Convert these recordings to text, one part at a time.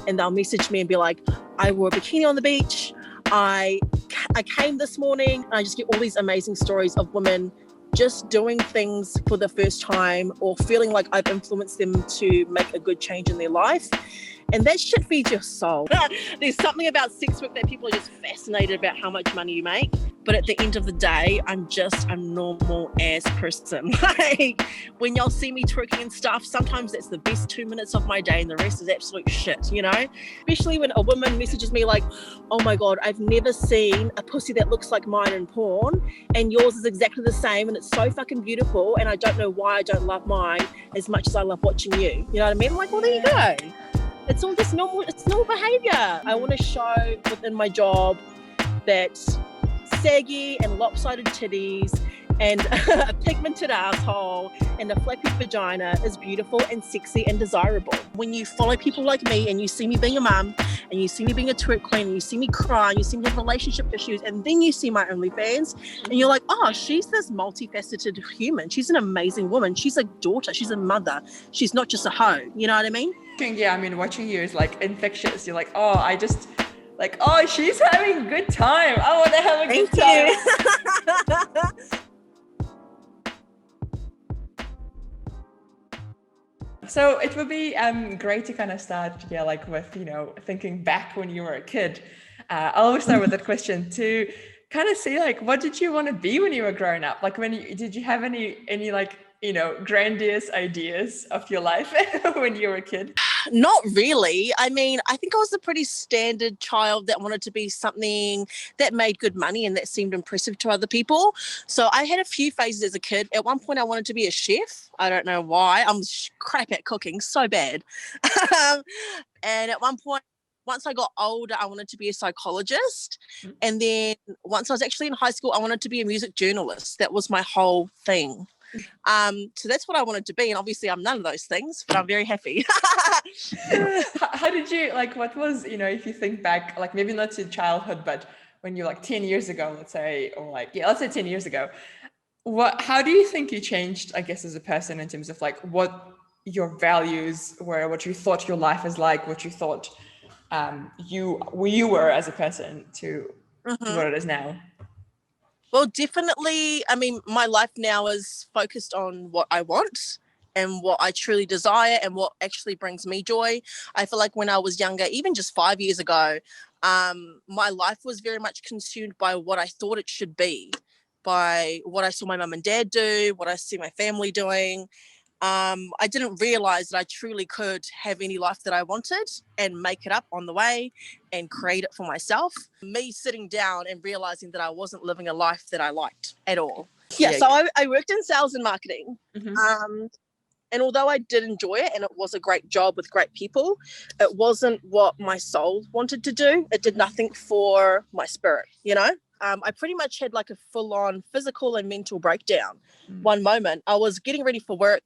and they'll message me and be like, I wore a bikini on the beach. I came this morning, and I just get all these amazing stories of women just doing things for the first time or feeling like I've influenced them to make a good change in their life. And that shit feeds your soul. There's something about sex work that people are just fascinated about how much money you make. But at the end of the day, I'm just a normal ass person. Like, when y'all see me twerking and stuff, sometimes that's the best 2 minutes of my day and the rest is absolute shit, you know? Especially when a woman messages me like, oh my God, I've never seen a pussy that looks like mine in porn, and yours is exactly the same, and it's so fucking beautiful, and I don't know why I don't love mine as much as I love watching you. You know what I mean? I'm like, well, there you go. It's all just normal, it's normal behavior. I want to show within my job that saggy and lopsided titties and a pigmented asshole and a flappy vagina is beautiful and sexy and desirable. When you follow people like me and you see me being a mum and you see me being a twerk queen and you see me cry and you see me have relationship issues and then you see my OnlyFans and you're like, oh, she's this multifaceted human. She's an amazing woman. She's a daughter. She's a mother. She's not just a hoe. You know what I mean? Yeah, I mean, watching you is like infectious. You're like, oh, oh, she's having a good time. I want to have a good time. So it would be great to kind of start, like with, thinking back when you were a kid. I'll always start with that question to kind of see, like, what did you want to be when you were growing up? Like, did you have any like, grandiose ideas of your life when you were a kid? Not really. I mean, I think I was a pretty standard child that wanted to be something that made good money and that seemed impressive to other people. So I had a few phases as a kid. At one point, I wanted to be a chef. I don't know why. I'm crap at cooking, so bad. And at one point, once I got older, I wanted to be a psychologist. And then once I was actually in high school, I wanted to be a music journalist. That was my whole thing. So that's what I wanted to be. And obviously I'm none of those things, but I'm very happy. How did you, like, what was, if you think back, like maybe not to childhood, but when you're like 10 years ago, let's say, or like, let's say 10 years ago, how do you think you changed, I guess, as a person in terms of like what your values were, what you thought your life is like, what you thought you were as a person to what it is now? Well, definitely, I mean, my life now is focused on what I want and what I truly desire and what actually brings me joy. I feel like when I was younger, even just 5 years ago, my life was very much consumed by what I thought it should be, by what I saw my mum and dad do, what I see my family doing. I didn't realize that I truly could have any life that I wanted and make it up on the way and create it for myself. Me sitting down and realizing that I wasn't living a life that I liked at all. So I worked in sales and marketing. And although I did enjoy it and it was a great job with great people, it wasn't what my soul wanted to do. It did nothing for my spirit, I pretty much had like a full-on physical and mental breakdown. One moment, I was getting ready for work,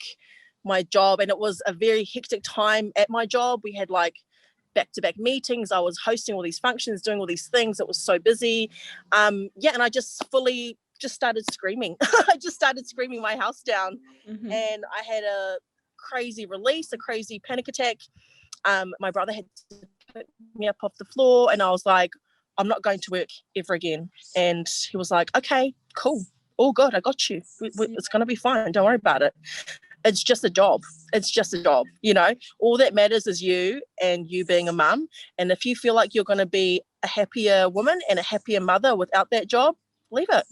my job, and it was a very hectic time at my job. We had like back-to-back meetings. I was hosting all these functions, doing all these things. It was so busy. And I just started screaming. I just started screaming my house down. And I had a crazy release, a crazy panic attack. My brother had to pick me up off the floor and I was like, I'm not going to work ever again. And he was like, okay, cool. All good. I got you. It's going to be fine. Don't worry about it. It's just a job. It's just a job. All that matters is you and you being a mum. And if you feel like you're going to be a happier woman and a happier mother without that job, leave it.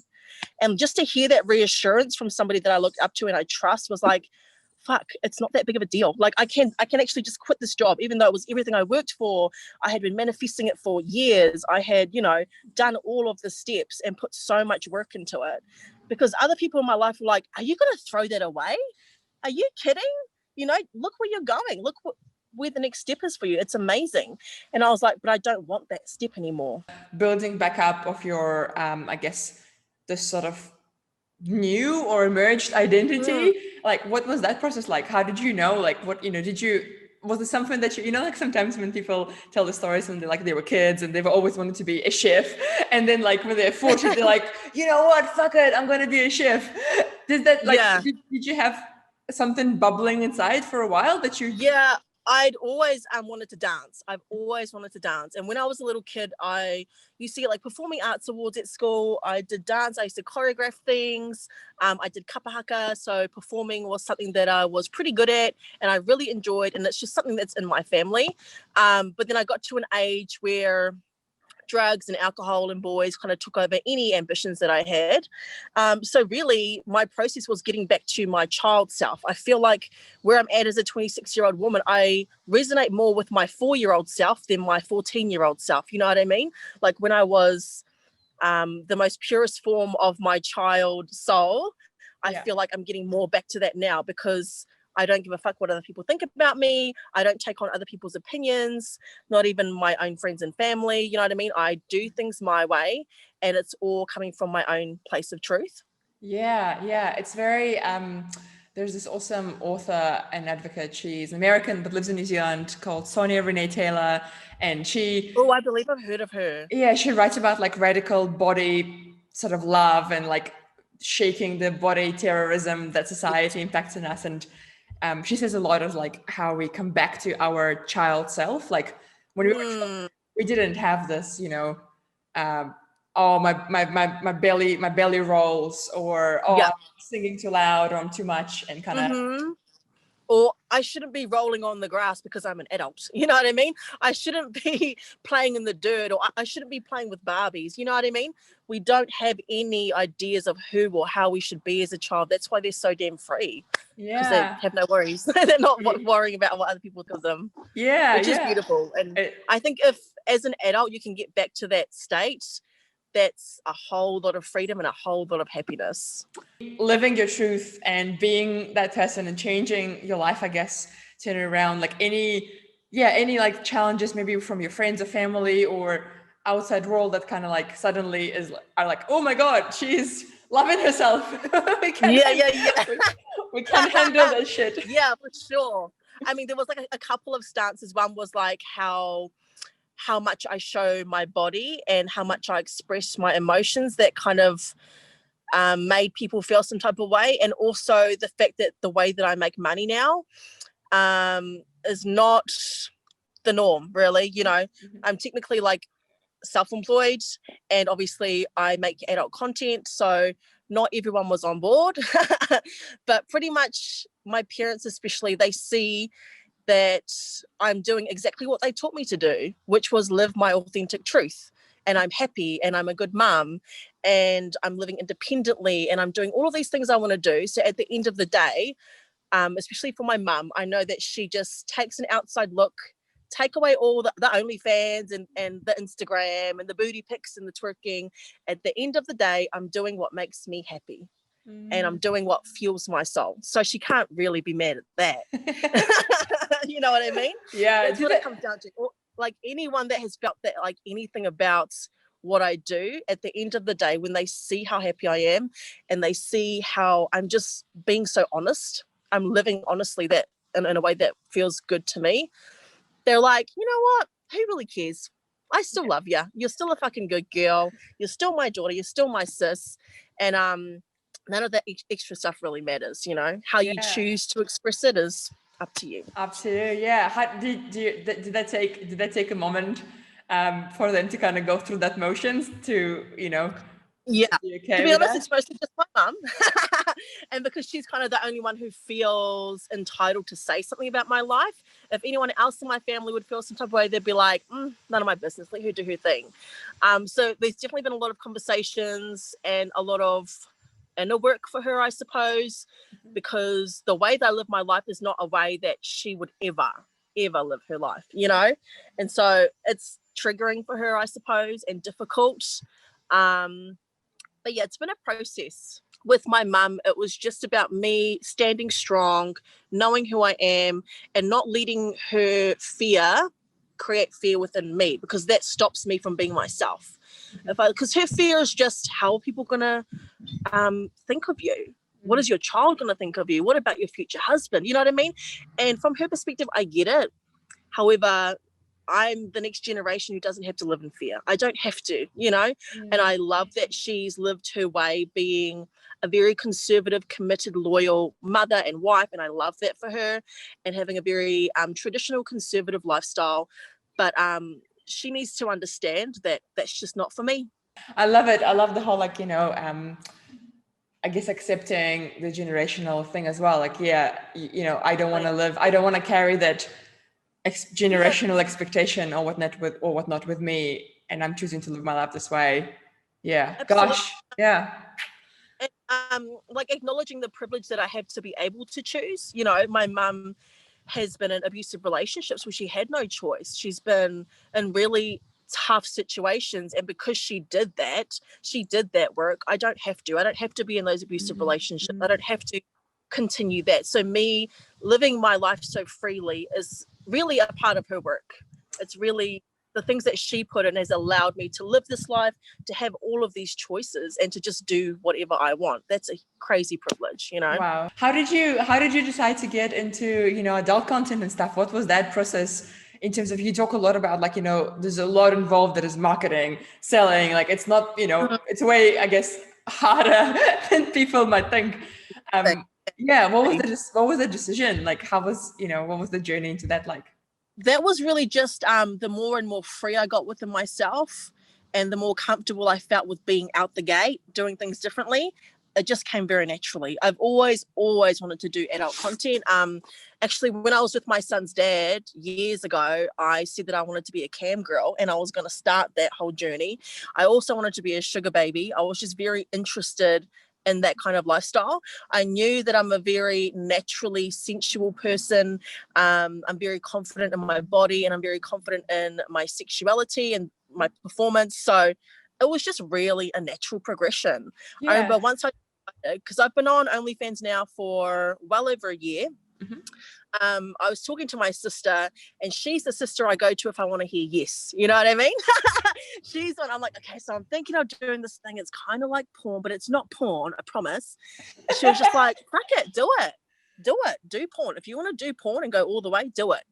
And just to hear that reassurance from somebody that I looked up to and I trust was like, fuck, it's not that big of a deal. Like I can actually just quit this job, even though it was everything I worked for. I had been manifesting it for years. I had, done all of the steps and put so much work into it, because other people in my life were like, are you going to throw that away? Are you kidding? Look where you're going. Look where the next step is for you. It's amazing. And I was like, but I don't want that step anymore. Building back up of your, I guess, this sort of new or emerged identity, like what was that process like? How did you know, like what, was it something that like sometimes when people tell the stories when they were kids and they've always wanted to be a chef, and then like when they're 40 they're like, you know what, fuck it, I'm going to be a chef. Did that did you have something bubbling inside for a while that you I'd always wanted to dance. I've always wanted to dance. And when I was a little kid, I used to get like performing arts awards at school. I did dance. I used to choreograph things. I did kapahaka. So performing was something that I was pretty good at and I really enjoyed. And it's just something that's in my family. But then I got to an age where drugs and alcohol and boys kind of took over any ambitions that I had. So really my process was getting back to my child self. I feel like where I'm at as a 26-year-old woman, I resonate more with my 4-year-old self than my 14-year-old self. You know what I mean? Like when I was the most purest form of my child soul, I feel like I'm getting more back to that now because I don't give a fuck what other people think about me. I don't take on other people's opinions, not even my own friends and family. You know what I mean? I do things my way and it's all coming from my own place of truth. Yeah. It's very, there's this awesome author and advocate. She's American, but lives in New Zealand, called Sonia Renee Taylor. And she... Oh, I believe I've heard of her. Yeah, she writes about like radical body sort of love and like shaking the body terrorism that society impacts on us. And she says a lot of like how we come back to our child self. Like when we were children, we didn't have this, oh my belly rolls, or I'm singing too loud, or I'm too much, and kind of. Or I shouldn't be rolling on the grass because I'm an adult. You know what I mean? I shouldn't be playing in the dirt, or I shouldn't be playing with Barbies. You know what I mean? We don't have any ideas of who or how we should be as a child. That's why they're so damn free. Because they have no worries. They're not worrying about what other people think of them. Which is beautiful. And I think if as an adult you can get back to that state, that's a whole lot of freedom and a whole lot of happiness. Living your truth and being that person and changing your life, I guess, turning around like any like challenges maybe from your friends or family or outside world that kind of like suddenly are like, oh my God, she's loving herself. we can't handle that shit. Yeah, for sure. I mean, there was like a couple of stances. One was like how much I show my body and how much I express my emotions that kind of made people feel some type of way. And also the fact that the way that I make money now is not the norm, really. You know, I'm technically like self-employed and obviously I make adult content. So not everyone was on board, but pretty much my parents especially, they see that I'm doing exactly what they taught me to do, which was live my authentic truth. And I'm happy and I'm a good mum and I'm living independently and I'm doing all of these things I want to do. So at the end of the day, especially for my mum, I know that she just takes an outside look, take away all the OnlyFans and the Instagram and the booty pics and the twerking. At the end of the day, I'm doing what makes me happy. And I'm doing what fuels my soul. So she can't really be mad at that. You know what I mean? Yeah. That's what it comes down to. Like anyone that has felt that like anything about what I do, at the end of the day, when they see how happy I am and they see how I'm just being so honest, I'm living honestly that in a way that feels good to me, they're like, you know what? Who really cares? I still love you. You're still a fucking good girl. You're still my daughter. You're still my sis. And none of that extra stuff really matters, you know. How you choose to express it is up to you. Up to you, yeah. How, did that take a moment for them to kind of go through that motions to, you know? Yeah. Okay, to be honest, it's mostly just my mum. And because she's kind of the only one who feels entitled to say something about my life. If anyone else in my family would feel some type of way, they'd be like, none of my business, let her do her thing. So there's definitely been a lot of conversations and a lot of inner work for her, I suppose, because the way that I live my life is not a way that she would ever live her life, you know? And so it's triggering for her, I suppose, and difficult. But yeah, it's been a process. With my mum, it was just about me standing strong, knowing who I am, and not letting her fear create fear within me, because that stops me from being myself. Because her fear is just, how are people gonna think of you? What is your child gonna think of you? What about your future husband? You know what I mean? And from her perspective, I get it. However, I'm the next generation who doesn't have to live in fear. I don't have to, you know. And I love that she's lived her way, being a very conservative, committed, loyal mother and wife, and I love that for her, and having a very traditional conservative lifestyle. But she needs to understand that that's just not for me. I love it. I love the whole, like, I guess accepting the generational thing as well. Like, yeah, I don't want to live, I don't want to carry that generational expectation or whatnot with me, and I'm choosing to live my life this way. Yeah. Absolutely. Gosh. Yeah. And, like, acknowledging the privilege that I have to be able to choose. You know, my mum has been in abusive relationships where she had no choice. She's been in really tough situations, and because she did that work. I don't have to be in those abusive relationships. I don't have to continue that. So me living my life so freely is really a part of her work. It's really the things that she put in has allowed me to live this life, to have all of these choices, and to just do whatever I want. That's a crazy privilege, you know. Wow. How did you decide to get into, adult content and stuff? What was that process in terms of, you talk a lot about, like, there's a lot involved that is marketing, selling, like, it's not, it's way, I guess, harder than people might think. Yeah. What was the decision? Like, how was, what was the journey into that like? That was really just the more and more free I got within myself, and the more comfortable I felt with being out the gate, doing things differently. It just came very naturally. I've always wanted to do adult content. Actually, when I was with my son's dad years ago, I said that I wanted to be a cam girl, and I was going to start that whole journey. I also wanted to be a sugar baby. I was just very interested in that kind of lifestyle. I knew that I'm a very naturally sensual person. I'm very confident in my body, and I'm very confident in my sexuality and my performance. So it was just really a natural progression. Yeah. I remember once because I've been on OnlyFans now for well over a year. I was talking to my sister, and she's the sister I go to if I want to hear yes. You know what I mean? She's one. I'm like, okay, so I'm thinking of doing this thing. It's kind of like porn, but it's not porn, I promise. She was just like, fuck it, do it. Do porn. If you want to do porn and go all the way, do it.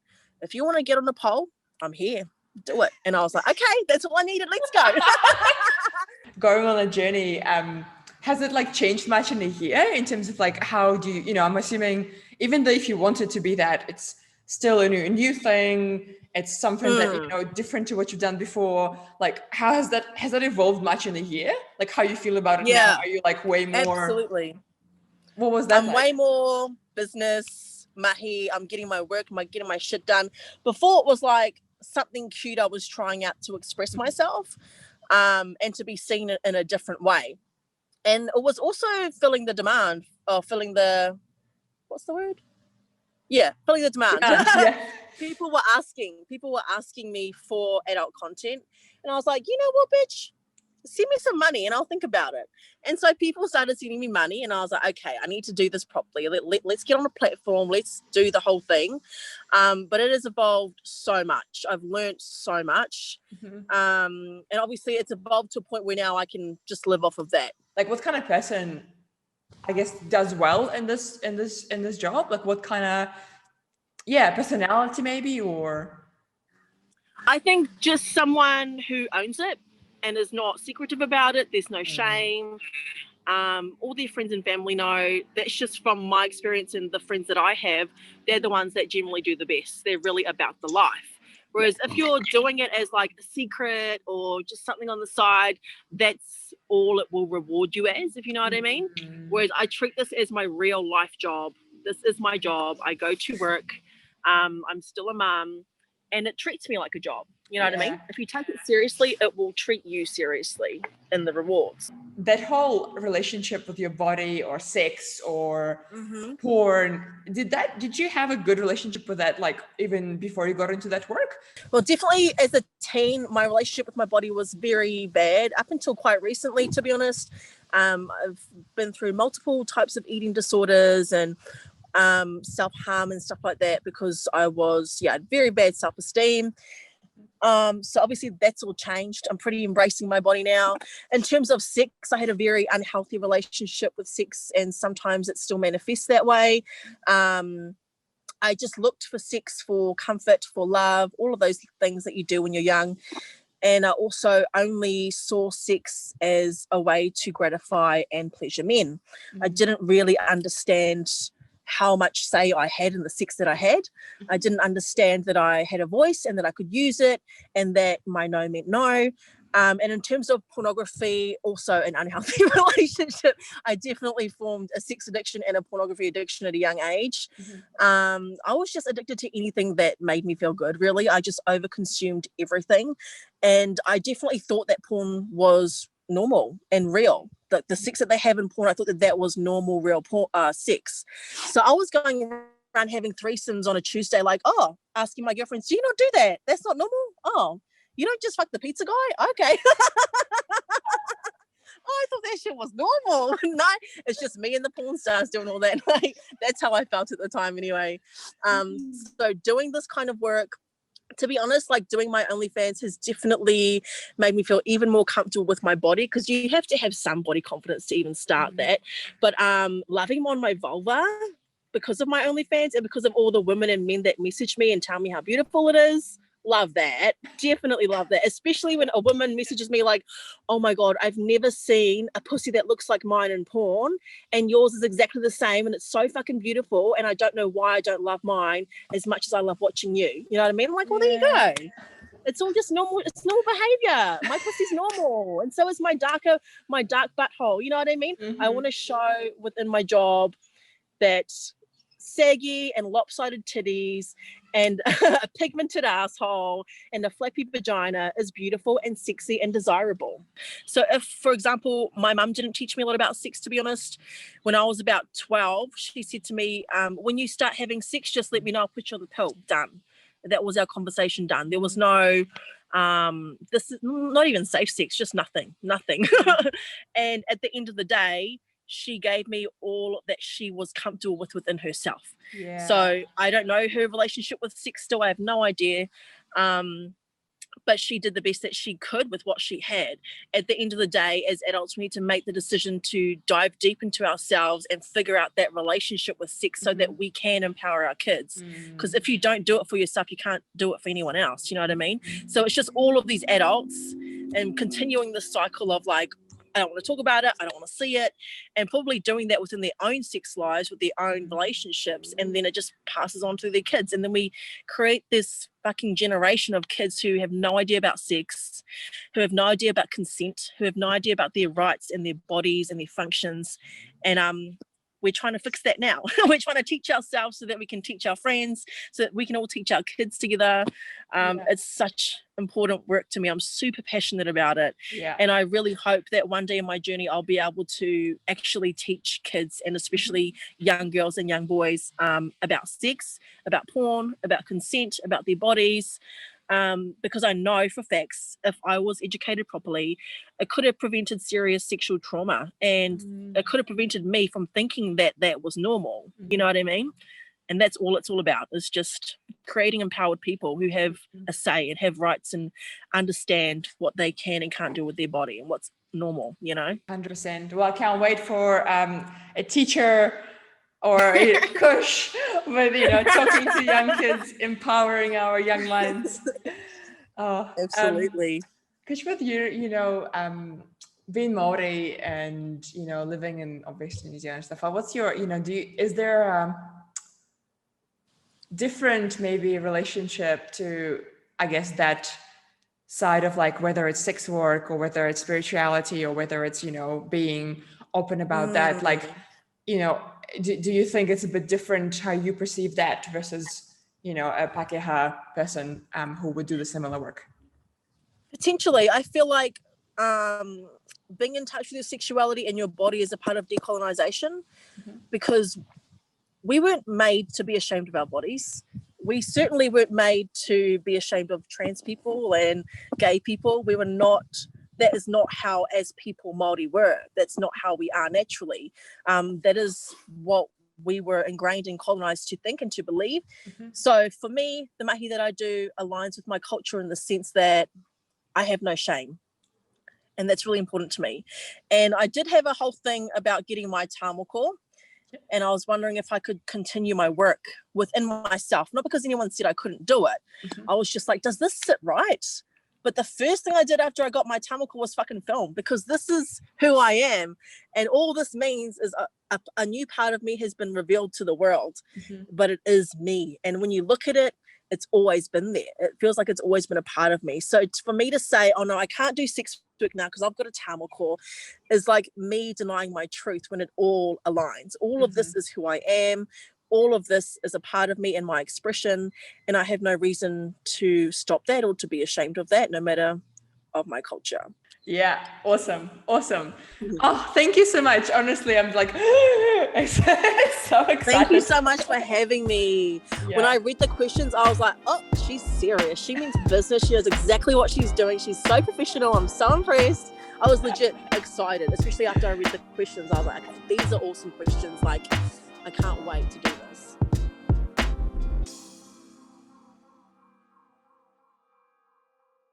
If you want to get on the pole, I'm here. Do it. And I was like, okay, that's all I needed. Let's go. Going on a journey, has it like changed much in a year in terms of like, how do you, I'm assuming, even though if you wanted to be that, it's still a new thing. It's something that, different to what you've done before. Like, how has that evolved much in a year? Like, how you feel about it now? Are you like way more? Absolutely. What was that? I'm like? Way more business, mahi. I'm getting my work, getting my shit done. Before it was like something cute I was trying out to express myself, and to be seen in a different way. And it was also filling the demand, or filling the, what's the word? Yeah, filling the demand. Yeah. People were asking me for adult content. And I was like, you know what, bitch? Send me some money and I'll think about it. And so people started sending me money, and I was like, okay, I need to do this properly. Let's get on a platform. Let's do the whole thing. But it has evolved so much. I've learned so much. And obviously it's evolved to a point where now I can just live off of that. Like, what kind of person, I guess, does well in this job? Like, what kind of, personality maybe, or? I think just someone who owns it and is not secretive about it. There's no shame. All their friends and family know. That's just from my experience, and the friends that I have, they're the ones that generally do the best. They're really about the life. Whereas if you're doing it as like a secret or just something on the side, that's all it will reward you as, if you know what I mean. Whereas I treat this as my real life job. This is my job. I go to work. I'm still a mum, and it treats me like a job. You know what I mean? If you take it seriously, it will treat you seriously in the rewards. That whole relationship with your body or sex or porn, did you have a good relationship with that, like, even before you got into that work? Well, definitely as a teen, my relationship with my body was very bad up until quite recently, to be honest. I've been through multiple types of eating disorders and self-harm and stuff like that, because I was very bad self-esteem. So obviously that's all changed. I'm pretty embracing my body now. In terms of sex, I had a very unhealthy relationship with sex, and sometimes it still manifests that way. I just looked for sex for comfort, for love, all of those things that you do when you're young. And I also only saw sex as a way to gratify and pleasure men. I didn't really understand how much say I had in the sex that I had. I didn't understand that I had a voice and that I could use it, and that my no meant no. And in terms of pornography, also an unhealthy relationship, I definitely formed a sex addiction and a pornography addiction at a young age. I was just addicted to anything that made me feel good, really. I just overconsumed everything. And I definitely thought that porn was normal and real. The sex that they have in porn, I thought that that was normal, real porn, sex. So I was going around having threesomes on a Tuesday, like, oh, asking my girlfriends, do you not do that? That's not normal? Oh, you don't just fuck the pizza guy? Okay. Oh, I thought that shit was normal. No, it's just me and the porn stars doing all that. Like, that's how I felt at the time anyway. So doing this kind of work, to be honest, like doing my OnlyFans has definitely made me feel even more comfortable with my body, because you have to have some body confidence to even start that. But loving on my vulva because of my OnlyFans and because of all the women and men that message me and tell me how beautiful it is, love that. Definitely love that. Especially when a woman messages me like, oh my God, I've never seen a pussy that looks like mine in porn, and yours is exactly the same, and it's so fucking beautiful, and I don't know why I don't love mine as much as I love watching you. You know what I mean? I'm like, well, there you go. It's all just normal. It's normal behavior. My pussy's normal. And so is my dark butthole. You know what I mean? I want to show within my job that saggy and lopsided titties and a pigmented asshole and a flappy vagina is beautiful and sexy and desirable. So if, for example, my mum didn't teach me a lot about sex, to be honest, when I was about 12, she said to me, when you start having sex, just let me know, I'll put you on the pill. Done. That was our conversation done. There was no, this is not even safe sex, just nothing. And at the end of the day, she gave me all that she was comfortable with within herself. So I don't know her relationship with sex still. I have no idea. But she did the best that she could with what she had. At the end of the day, as adults, we need to make the decision to dive deep into ourselves and figure out that relationship with sex so that we can empower our kids. Because if you don't do it for yourself, you can't do it for anyone else. You know what I mean? So it's just all of these adults and continuing the cycle of like, I don't want to talk about it, I don't want to see it, and probably doing that within their own sex lives, with their own relationships, and then it just passes on to their kids. And then we create this fucking generation of kids who have no idea about sex, who have no idea about consent, who have no idea about their rights and their bodies and their functions. And we're trying to fix that now. We're trying to teach ourselves so that we can teach our friends, so that we can all teach our kids together. It's such important work to me. I'm super passionate about it. And I really hope that one day in my journey, I'll be able to actually teach kids, and especially young girls and young boys, about sex, about porn, about consent, about their bodies. Because I know for facts, if I was educated properly, it could have prevented serious sexual trauma, and it could have prevented me from thinking that that was normal. You know what I mean? And that's all it's all about, is just creating empowered people who have a say and have rights and understand what they can and can't do with their body and what's normal, you know? 100%. Well, I can't wait for a teacher or a Kush with, talking to young kids, empowering our young minds. Absolutely. Kush, with you, being Maori and, living in obviously New Zealand and stuff, what's your, is there a different maybe relationship to, I guess, that side of like, whether it's sex work or whether it's spirituality or whether it's, being open about that, like, do you think it's a bit different how you perceive that versus, a Pakeha person who would do the similar work? Potentially. I feel like being in touch with your sexuality and your body is a part of decolonization, because we weren't made to be ashamed of our bodies. We certainly weren't made to be ashamed of trans people and gay people. We were not. That is not how, as people, Māori were. That's not how we are naturally. That is what we were ingrained and colonized to think and to believe. So for me, the mahi that I do aligns with my culture in the sense that I have no shame. And that's really important to me. And I did have a whole thing about getting my tāmoko. And I was wondering if I could continue my work within myself, not because anyone said I couldn't do it. Mhm. I was just like, does this sit right? But the first thing I did after I got my tamako was fucking film, because this is who I am. And all this means is a new part of me has been revealed to the world, but it is me. And when you look at it, it's always been there. It feels like it's always been a part of me. So for me to say, oh no, I can't do sex work now because I've got a tamako, is like me denying my truth when it all aligns. All of this is who I am. All of this is a part of me and my expression. And I have no reason to stop that or to be ashamed of that, no matter of my culture. Yeah, awesome. Oh, thank you so much. Honestly, I'm like so excited. Thank you so much for having me. Yeah. When I read the questions, I was like, oh, she's serious. She means business. She knows exactly what she's doing. She's so professional. I'm so impressed. I was legit excited, especially after I read the questions. I was like, okay, these are awesome questions. Like, I can't wait to do this.